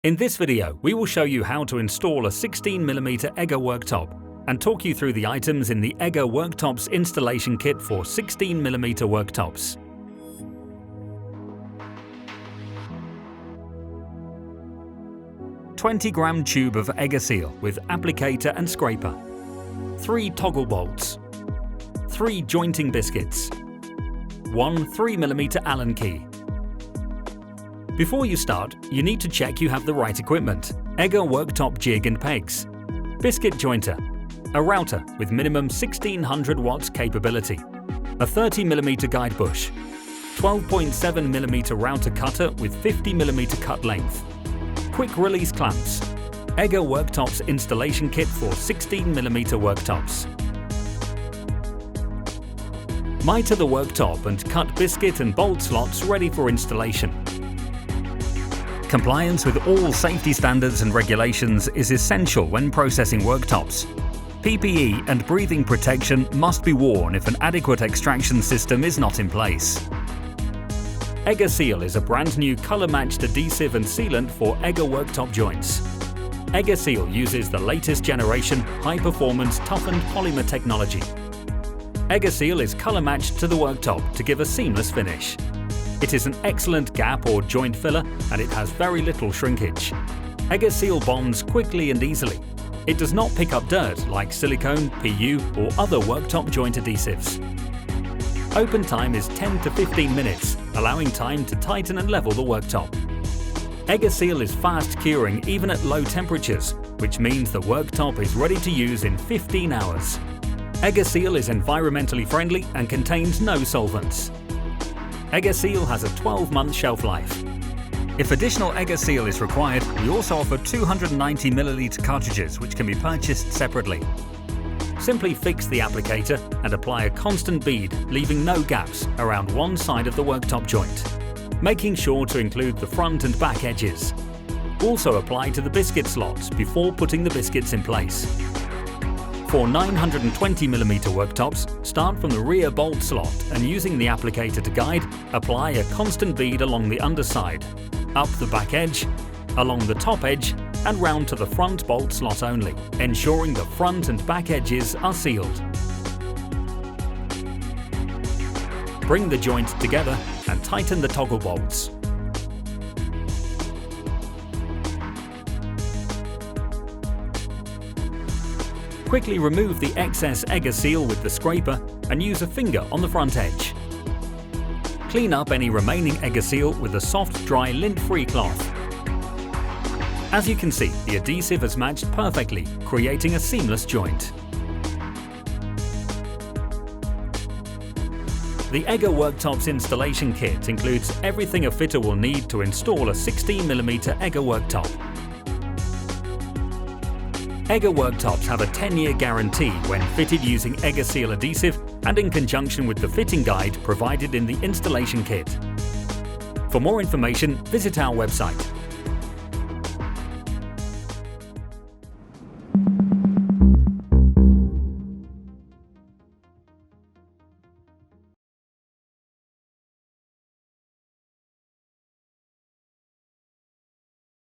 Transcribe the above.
In this video, we will show you how to install a 16mm EGGER worktop and talk you through the items in the EGGER Worktops Installation Kit for 16mm worktops. "20-gram tube of EGGER seal with applicator and scraper, 3 toggle bolts, 3 jointing biscuits, 1 3mm Allen key. Before you start, you need to check you have the right equipment: EGGER worktop jig and pegs, biscuit jointer, a router with minimum 1600 watts capability, a 30mm guide bush, 12.7mm router cutter with 50mm cut length, quick release clamps, EGGER Worktops Installation Kit for 16mm worktops. Mitre the worktop and cut biscuit and bolt slots ready for installation. Compliance with all safety standards and regulations is essential when processing worktops. PPE and breathing protection must be worn if an adequate extraction system is not in place. EGGER Seal is a brand new colour-matched adhesive and sealant for EGGER worktop joints. EGGER Seal uses the latest generation high-performance toughened polymer technology. EGGER Seal is colour-matched to the worktop to give a seamless finish. It is an excellent gap or joint filler and it has very little shrinkage. EGGER Seal bonds quickly and easily. It does not pick up dirt like silicone, PU or other worktop joint adhesives. Open time is 10 to 15 minutes, allowing time to tighten and level the worktop. EGGER Seal is fast curing even at low temperatures, which means the worktop is ready to use in 15 hours. EGGER Seal is environmentally friendly and contains no solvents. EGGER Seal has a 12-month shelf life. If additional EGGER Seal is required, we also offer 290ml cartridges which can be purchased separately. Simply fix the applicator and apply a constant bead, leaving no gaps around one side of the worktop joint, making sure to include the front and back edges. Also apply to the biscuit slots before putting the biscuits in place. For 920mm worktops, start from the rear bolt slot and using the applicator to guide, apply a constant bead along the underside, up the back edge, along the top edge and round to the front bolt slot only, ensuring the front and back edges are sealed. Bring the joint together and tighten the toggle bolts. Quickly remove the excess EGGER Seal with the scraper and use a finger on the front edge. Clean up any remaining EGGER Seal with a soft, dry, lint-free cloth. As you can see, the adhesive has matched perfectly, creating a seamless joint. The EGGER Worktops Installation Kit includes everything a fitter will need to install a 16mm EGGER worktop. EGGER worktops have a 10-year guarantee when fitted using EGGER Seal adhesive and in conjunction with the fitting guide provided in the installation kit. For more information, visit our website.